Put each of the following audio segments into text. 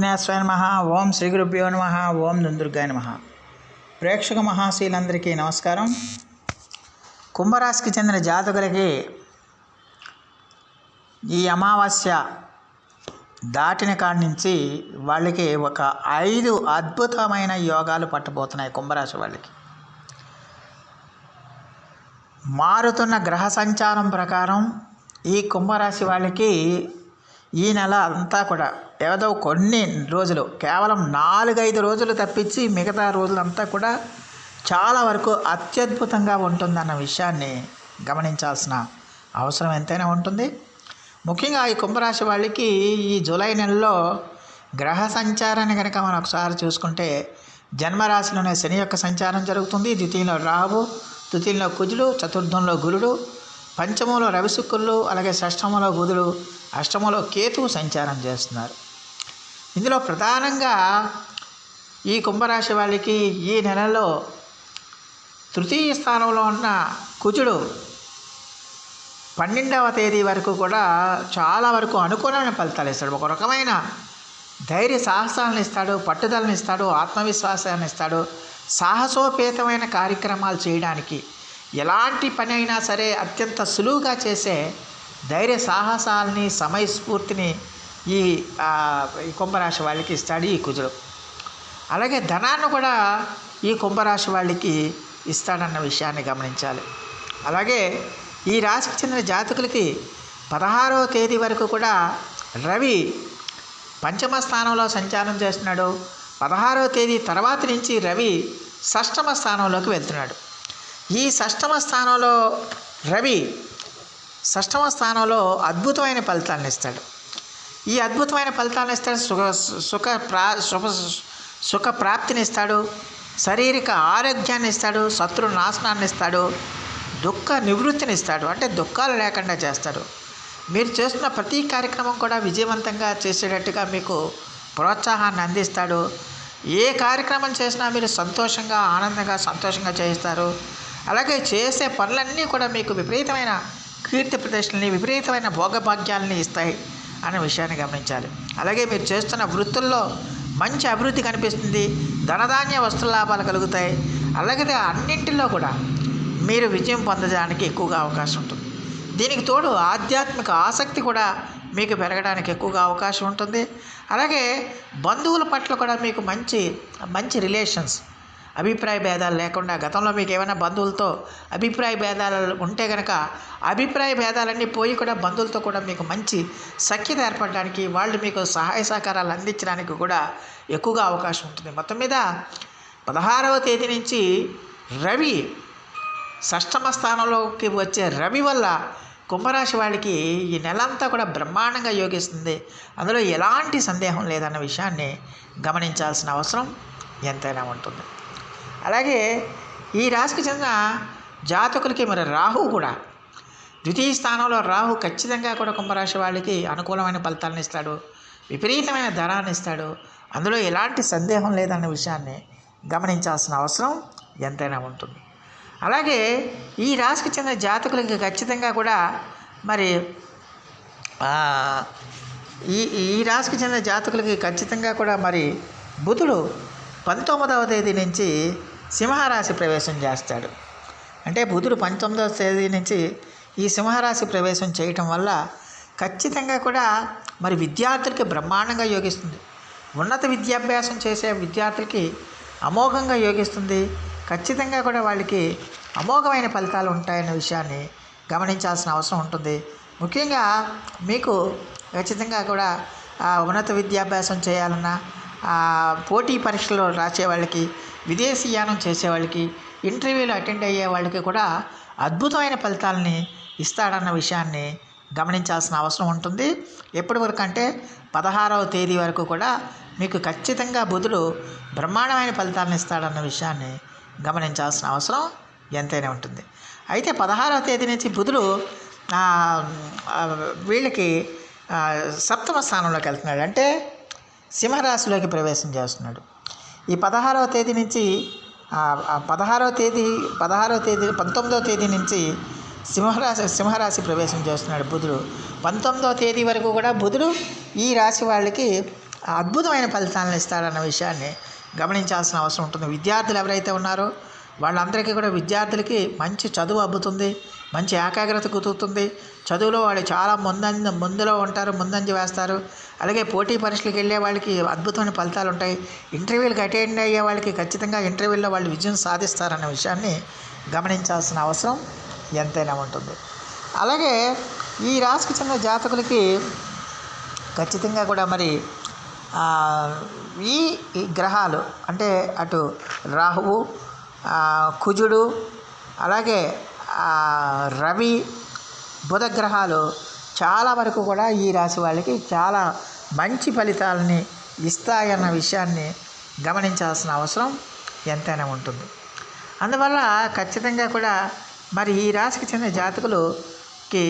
విఘ్నేశ్వరాయ నమః. ఓం శ్రీ గురుభ్యో నమః. ఓం దుందుర్గాయ నమః. ప్రేక్షక మహాశీలందరికీ నమస్కారం. కుంభరాశికి చెందిన జాతకులకి ఈ అమావాస్య దాటిన కాడి నుంచి వాళ్ళకి ఒక 5 అద్భుతమైన యోగాలు పట్టబోతున్నాయి. కుంభరాశి వాళ్ళకి మారుతున్న గ్రహ సంచారం ప్రకారం ఈ కుంభరాశి వాళ్ళకి ఈ నెల అంతా కూడా ఏదో కొన్ని రోజులు, కేవలం 4-5 రోజులు తప్పించి మిగతా రోజులంతా కూడా చాలా వరకు అత్యద్భుతంగా ఉంటుందన్న విషయాన్ని గమనించాల్సిన అవసరం ఎంతైనా ఉంటుంది. ముఖ్యంగా ఈ కుంభరాశి వాళ్ళకి ఈ జూలై నెలలో గ్రహ సంచారాన్ని కనుక మనం ఒకసారి చూసుకుంటే, జన్మరాశిలోనే శని యొక్క సంచారం జరుగుతుంది. ద్వితీయంలో రాహువు, తృతీయంలో కుజుడు, చతుర్థంలో గురుడు, పంచమంలో రవిశుక్రులు, అలాగే షష్టమంలో బుధుడు, అష్టమంలో కేతువు సంచారం చేస్తున్నారు. ఇందులో ప్రధానంగా ఈ కుంభరాశి వాళ్ళకి ఈ నెలలో తృతీయ స్థానంలో ఉన్న కుజుడు 12వ తేదీ వరకు కూడా చాలా వరకు అనుకూలమైన ఫలితాలు ఇస్తాడు. ఒక రకమైన ధైర్య సాహసాలను ఇస్తాడు, పట్టుదలను ఇస్తాడు, ఆత్మవిశ్వాసాన్ని ఇస్తాడు. సాహసోపేతమైన కార్యక్రమాలు చేయడానికి, ఎలాంటి పని అయినా సరే అత్యంత సులువుగా చేసే ధైర్య సాహసాలని, సమయస్ఫూర్తిని ఈ కుంభరాశి వాళ్ళకి ఇస్తాడు ఈ కుజుడు. అలాగే ధనాన్ని కూడా ఈ కుంభరాశి వాళ్ళకి ఇస్తాడన్న విషయాన్ని గమనించాలి. అలాగే ఈ రాశికి చెందిన జాతకులకి 16వ తేదీ వరకు కూడా రవి పంచమ స్థానంలో సంచారం చేస్తున్నాడు. 16వ తేదీ తర్వాత నుంచి రవి షష్టమ స్థానంలోకి వెళ్తున్నాడు. ఈ షష్టమ స్థానంలో రవి షష్టమ స్థానంలో అద్భుతమైన ఫలితాలను ఇస్తాడు. ఈ అద్భుతమైన ఫలితాలను ఇస్తాడు. సుఖ ప్రాప్తిని ఇస్తాడు, శారీరక ఆరోగ్యాన్ని ఇస్తాడు, శత్రు నాశనాన్ని ఇస్తాడు, దుఃఖ నివృత్తిని ఇస్తాడు. అంటే దుఃఖాలు లేకుండా చేస్తాడు. మీరు చేస్తున్న ప్రతి కార్యక్రమం కూడా విజయవంతంగా చేసేటట్టుగా మీకు ప్రోత్సాహాన్ని అందిస్తాడు. ఏ కార్యక్రమం చేసినా మీరు సంతోషంగా, ఆనందంగా, సంతోషంగా చేస్తారు. అలాగే చేసే పనులన్నీ కూడా మీకు విపరీతమైన కీర్తి ప్రదర్శనని, విపరీతమైన భోగభాగ్యాలని ఇస్తాయి అనే విషయాన్ని గమనించాలి. అలాగే మీరు చేస్తున్న వృత్తుల్లో మంచి అభివృద్ధి కనిపిస్తుంది. ధనధాన్య వస్తు లాభాలు కలుగుతాయి. అలాగే అన్నింటిలో కూడా మీరు విజయం పొందడానికి ఎక్కువగా అవకాశం ఉంటుంది. దీనికి తోడు ఆధ్యాత్మిక ఆసక్తి కూడా మీకు పెరగడానికి ఎక్కువగా అవకాశం ఉంటుంది. అలాగే బంధువుల పట్ల కూడా మీకు మంచి రిలేషన్స్, అభిప్రాయ భేదాలు లేకుండా, గతంలో మీకు ఏమైనా బంధువులతో అభిప్రాయ భేదాలు ఉంటే కనుక అభిప్రాయ భేదాలన్నీ పోయి కూడా బంధువులతో కూడా మీకు మంచి సఖ్యత ఏర్పడడానికి, వాళ్ళు మీకు సహాయ సహకారాలు అందించడానికి కూడా ఎక్కువగా అవకాశం ఉంటుంది. మొత్తం మీద 16వ తేదీ నుంచి రవి షష్టమ స్థానంలోకి వచ్చే రవి వల్ల కుంభరాశి వాళ్ళకి ఈ నెలంతా కూడా బ్రహ్మాండంగా యోగిస్తుంది. అందులో ఎలాంటి సందేహం లేదన్న విషయాన్ని గమనించాల్సిన అవసరం ఎంతైనా ఉంటుంది. అలాగే ఈ రాశికి చెందిన జాతకులకి మరి రాహువు కూడా ద్వితీయ స్థానంలో రాహు ఖచ్చితంగా కూడా కుంభరాశి వాళ్ళకి అనుకూలమైన ఫలితాలను ఇస్తాడు, విపరీతమైన ధనాన్ని ఇస్తాడు. అందులో ఎలాంటి సందేహం లేదన్న విషయాన్ని గమనించాల్సిన అవసరం ఎంతైనా ఉంటుంది. అలాగే ఈ రాశికి చెందిన జాతకులకి ఖచ్చితంగా కూడా మరి ఈ రాశికి చెందిన జాతకులకి ఖచ్చితంగా కూడా మరి బుధుడు 19వ తేదీ నుంచి సింహరాశి ప్రవేశం చేస్తాడు. అంటే బుధుడు 19వ తేదీ నుంచి ఈ సింహరాశి ప్రవేశం చేయటం వల్ల ఖచ్చితంగా కూడా మరి విద్యార్థులకి బ్రహ్మాండంగా యోగిస్తుంది. ఉన్నత విద్యాభ్యాసం చేసే విద్యార్థులకి అమోఘంగా యోగిస్తుంది. ఖచ్చితంగా కూడా వాళ్ళకి అమోఘమైన ఫలితాలు ఉంటాయనే విషయాన్ని గమనించాల్సిన అవసరం ఉంటుంది. ముఖ్యంగా మీకు ఖచ్చితంగా కూడా ఉన్నత విద్యాభ్యాసం చేయాలన్నా, పోటీ పరీక్షలు రాసే వాళ్ళకి, విదేశీయానం చేసేవాళ్ళకి, ఇంటర్వ్యూలు అటెండ్ అయ్యే వాళ్ళకి కూడా అద్భుతమైన ఫలితాలని ఇస్తాడన్న విషయాన్ని గమనించాల్సిన అవసరం ఉంటుంది. ఎప్పటి వరకు అంటే 16వ తేదీ వరకు కూడా మీకు ఖచ్చితంగా బుధుడు బ్రహ్మాండమైన ఫలితాలను ఇస్తాడన్న విషయాన్ని గమనించాల్సిన అవసరం ఎంతైనా ఉంటుంది. అయితే 16వ తేదీ నుంచి బుధుడు వీళ్ళకి సప్తమ స్థానంలోకి వెళ్తున్నాడు. అంటే సింహరాశిలోకి ప్రవేశం చేస్తున్నాడు. ఈ 16వ తేదీ నుంచి 19వ తేదీ నుంచి సింహరాశి ప్రవేశం చేస్తున్నాడు బుధుడు. 19వ తేదీ వరకు కూడా బుధుడు ఈ రాశి వాళ్ళకి అద్భుతమైన ఫలితాలను ఇస్తాడన్న విషయాన్ని గమనించాల్సిన అవసరం ఉంటుంది. విద్యార్థులు ఎవరైతే ఉన్నారో వాళ్ళందరికీ కూడా విద్యార్థులకి మంచి చదువు అబ్బుతుంది, మంచి ఏకాగ్రత కుదురుతుంది. చదువులో వాళ్ళు చాలా ముందులో ఉంటారు, ముందంజ వేస్తారు. అలాగే పోటీ పరీక్షలకు వెళ్ళే వాళ్ళకి అద్భుతమైన ఫలితాలు ఉంటాయి. ఇంటర్వ్యూలకు అటెండ్ అయ్యే వాళ్ళకి ఖచ్చితంగా ఇంటర్వ్యూలో వాళ్ళు విజయం సాధిస్తారన్న విషయాన్ని గమనించాల్సిన అవసరం ఎంతైనా ఉంటుంది. అలాగే ఈ రాశికి చెందిన జాతకులకి ఖచ్చితంగా కూడా మరి ఈ గ్రహాలు అంటే అటు రాహువు, కుజుడు, అలాగే రవి, బుధ గ్రహాలు చాలా వరకు కూడా ఈ రాశి వాళ్ళకి చాలా మంచి ఫలితాలని ఇస్తాయన్న విషయాన్ని గమనించాల్సిన అవసరం ఎంతైనా ఉంటుంది. అందువల్ల ఖచ్చితంగా కూడా మరి ఈ రాశికి చెందిన జాతకులుకి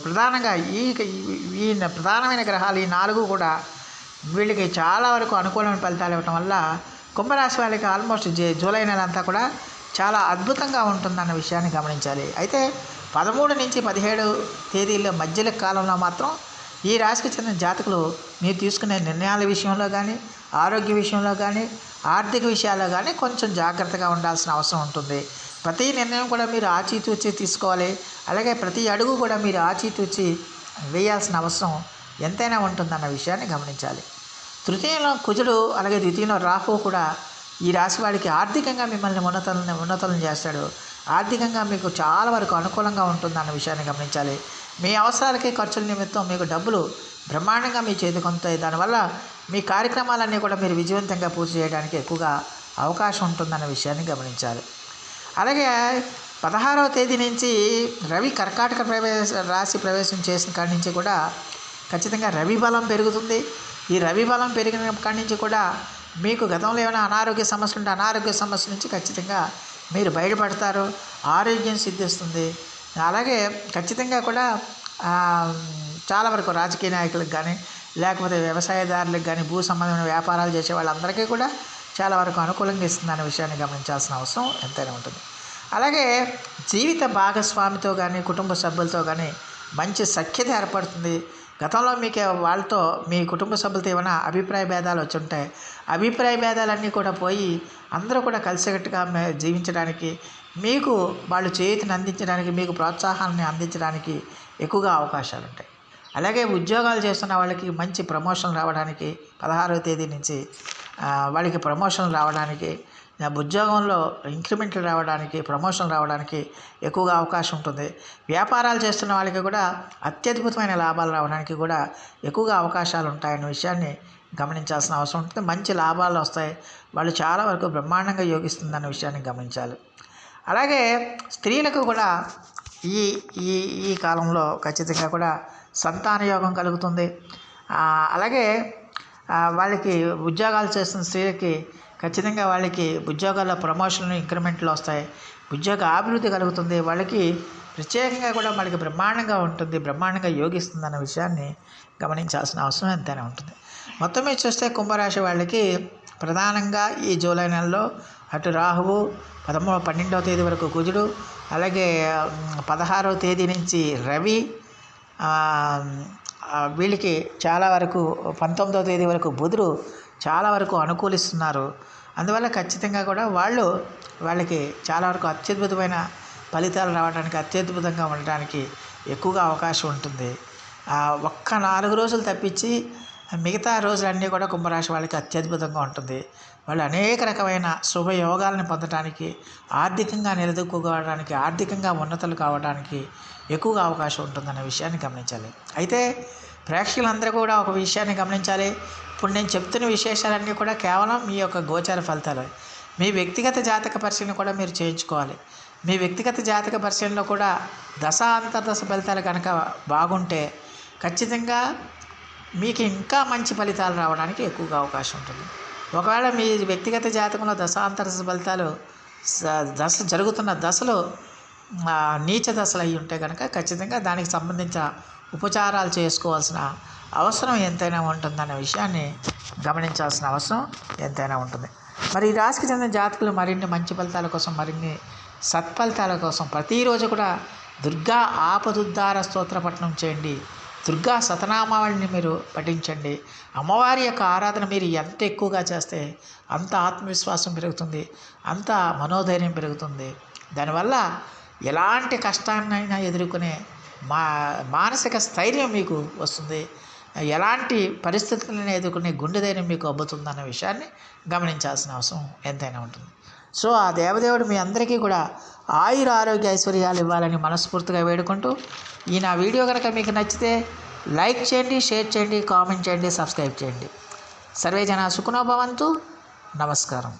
ప్రధానంగా ఈ ప్రధానమైన గ్రహాలు ఈ 4 కూడా వీళ్ళకి చాలా వరకు అనుకూలమైన ఫలితాలు ఇవ్వటం వల్ల కుంభరాశి వాళ్ళకి ఆల్మోస్ట్ జూలై నెల అంతా కూడా చాలా అద్భుతంగా ఉంటుందన్న విషయాన్ని గమనించాలి. అయితే 13 నుంచి 17 తేదీల మధ్యల కాలంలో మాత్రం ఈ రాశికి చెందిన జాతకులు మీరు తీసుకునే నిర్ణయాల విషయంలో కానీ, ఆరోగ్య విషయంలో కానీ, ఆర్థిక విషయాల్లో కానీ కొంచెం జాగ్రత్తగా ఉండాల్సిన అవసరం ఉంటుంది. ప్రతి నిర్ణయం కూడా మీరు ఆచితూచి తీసుకోవాలి. అలాగే ప్రతి అడుగు కూడా మీరు ఆచితూచి వేయాల్సిన అవసరం ఎంతైనా ఉంటుందన్న విషయాన్ని గమనించాలి. తృతీయంలో కుజుడు, అలాగే ద్వితీయంలో రాహువు కూడా ఈ రాశి వాడికి ఆర్థికంగా మిమ్మల్ని ఉన్నతులను చేస్తాడు. ఆర్థికంగా మీకు చాలా వరకు అనుకూలంగా ఉంటుందన్న విషయాన్ని గమనించాలి. మీ అవసరాలకి ఖర్చుల నిమిత్తం మీకు డబ్బులు బ్రహ్మాండంగా మీ చేతికి అందుతాయి. దానివల్ల మీ కార్యక్రమాలన్నీ కూడా మీరు విజయవంతంగా పూర్తి చేయడానికి ఎక్కువగా అవకాశం ఉంటుందన్న విషయాన్ని గమనించాలి. అలాగే 16వ తేదీ నుంచి రవి కర్కాటక రాశి ప్రవేశం చేసిన కాడి నుంచి కూడా ఖచ్చితంగా రవి బలం పెరుగుతుంది. ఈ రవి బలం పెరిగిన కాడి నుంచి కూడా మీకు గతంలో ఏమైనా అనారోగ్య సమస్యలు ఉంటే అనారోగ్య సమస్య నుంచి ఖచ్చితంగా మీరు బయటపడతారు, ఆరోగ్యం సిద్ధిస్తుంది. అలాగే ఖచ్చితంగా కూడా చాలా వరకు రాజకీయ నాయకులకు కానీ, లేకపోతే వ్యవసాయదారులకు కానీ, భూ సంబంధమైన వ్యాపారాలు చేసే వాళ్ళందరికీ కూడా చాలా వరకు అనుకూలంగా ఇస్తుందనే విషయాన్ని గమనించాల్సిన అవసరం ఎంతైనా ఉంటుంది. అలాగే జీవిత భాగస్వామితో కానీ, కుటుంబ సభ్యులతో కానీ మంచి సఖ్యత ఏర్పడుతుంది. గతంలో మీకు వాళ్ళతో మీ కుటుంబ సభ్యులతో ఏమైనా అభిప్రాయ భేదాలు వచ్చి ఉంటాయి. అభిప్రాయ భేదాలన్నీ కూడా పోయి అందరూ కూడా కలిసికట్టుగా జీవించడానికి, మీకు వాళ్ళు చేతిని అందించడానికి, మీకు ప్రోత్సాహాన్ని అందించడానికి ఎక్కువగా అవకాశాలు ఉంటాయి. అలాగే ఉద్యోగాలు చేస్తున్న వాళ్ళకి మంచి ప్రమోషన్ రావడానికి 16వ తేదీ నుంచి వాళ్ళకి ప్రమోషన్ రావడానికి, ఉద్యోగంలో ఇంక్రిమెంట్లు రావడానికి, ప్రమోషన్ రావడానికి ఎక్కువగా అవకాశం ఉంటుంది. వ్యాపారాలు చేస్తున్న వాళ్ళకి కూడా అత్యద్భుతమైన లాభాలు రావడానికి కూడా ఎక్కువగా అవకాశాలు ఉంటాయన్న విషయాన్ని గమనించాల్సిన అవసరం ఉంటుంది. మంచి లాభాలు వస్తాయి. వాళ్ళు చాలా వరకు బ్రహ్మాండంగా యోగిస్తుందన్న విషయాన్ని గమనించాలి. అలాగే స్త్రీలకు కూడా ఈ ఈ ఈ కాలంలో ఖచ్చితంగా కూడా సంతాన యోగం కలుగుతుంది. అలాగే వాళ్ళకి ఉద్యోగాలు చేస్తున్న స్త్రీలకి ఖచ్చితంగా వాళ్ళకి ఉద్యోగాల్లో ప్రమోషన్లు, ఇంక్రిమెంట్లు వస్తాయి. ఉద్యోగ అభివృద్ధి కలుగుతుంది. వాళ్ళకి ప్రత్యేకంగా కూడా వాళ్ళకి బ్రహ్మాండంగా ఉంటుంది, బ్రహ్మాండంగా యోగిస్తుంది అన్న విషయాన్ని గమనించాల్సిన అవసరం ఎంతైనా ఉంటుంది. మొత్తం మీద చూస్తే కుంభరాశి వాళ్ళకి ప్రధానంగా ఈ జూలై నెలలో అటు రాహువు 12వ తేదీ వరకు కుజుడు, అలాగే 16వ తేదీ నుంచి రవి, వీళ్ళకి చాలా వరకు 19వ తేదీ వరకు బుధుడు చాలా వరకు అనుకూలిస్తున్నారు. అందువల్ల ఖచ్చితంగా కూడా వాళ్ళకి చాలా వరకు అత్యద్భుతమైన ఫలితాలు రావడానికి, అత్యద్భుతంగా ఉండడానికి ఎక్కువగా అవకాశం ఉంటుంది. ఒక్క 4 రోజులు తప్పించి మిగతా రోజులన్నీ కూడా కుంభరాశి వాళ్ళకి అత్యద్భుతంగా ఉంటుంది. వాళ్ళు అనేక రకమైన శుభయోగాలను పొందడానికి, ఆర్థికంగా నిలదొక్కుకోవడానికి, ఆర్థికంగా ఉన్నతులు కావడానికి ఎక్కువగా అవకాశం ఉంటుందన్న విషయాన్ని గమనించాలి. అయితే ప్రేక్షకులందరూ కూడా ఒక విషయాన్ని గమనించాలి. ఇప్పుడు నేను చెప్తున్న విశేషాలన్నీ కూడా కేవలం మీ యొక్క గోచార ఫలితాలు. మీ వ్యక్తిగత జాతక పరిశీలన కూడా మీరు చేయించుకోవాలి. మీ వ్యక్తిగత జాతక పరిశీలనలో కూడా దశ అంతర్దశ ఫలితాలు కనుక బాగుంటే ఖచ్చితంగా మీకు ఇంకా మంచి ఫలితాలు రావడానికి ఎక్కువగా అవకాశం ఉంటుంది. ఒకవేళ మీ వ్యక్తిగత జాతకంలో దశాంతర్దశ ఫలితాలు జరుగుతున్న దశలు నీచ దశలు అయి ఉంటే కనుక ఖచ్చితంగా దానికి సంబంధించిన ఉపచారాలు చేసుకోవాల్సిన అవసరం ఎంతైనా ఉంటుందన్న విషయాన్ని గమనించాల్సిన అవసరం ఎంతైనా ఉంటుంది. మరి ఈ రాశికి చెందిన జాతకులు మరిన్ని మంచి ఫలితాల కోసం, మరిన్ని సత్ఫలితాల కోసం ప్రతిరోజు కూడా దుర్గా ఆపదుద్ధార స్తోత్ర పఠనం చేయండి. దుర్గా సతనామావళిని మీరు పఠించండి. అమ్మవారి యొక్క ఆరాధన మీరు ఎంత ఎక్కువగా చేస్తే అంత ఆత్మవిశ్వాసం పెరుగుతుంది, అంత మనోధైర్యం పెరుగుతుంది. దానివల్ల ఎలాంటి కష్టాన్నైనా ఎదుర్కొనే మానసిక స్థైర్యం మీకు వస్తుంది. ఎలాంటి పరిస్థితులను ఎదుర్కొనే గుండె ధైర్యం మీకు అబ్బుతుందన్న విషయాన్ని గమనించాల్సిన అవసరం ఎంతైనా ఉంటుంది. సో ఆ దేవదేవుడు మీ అందరికీ కూడా ఆయుర ఆరోగ్య ఐశ్వర్యాలు ఇవ్వాలని మనస్ఫూర్తిగా వేడుకుంటూ, ఈ నా వీడియో కనుక మీకు నచ్చితే లైక్ చేయండి, షేర్ చేయండి, కామెంట్ చేయండి, సబ్స్క్రైబ్ చేయండి. సర్వే జన సుఖినో భవంతు. నమస్కారం.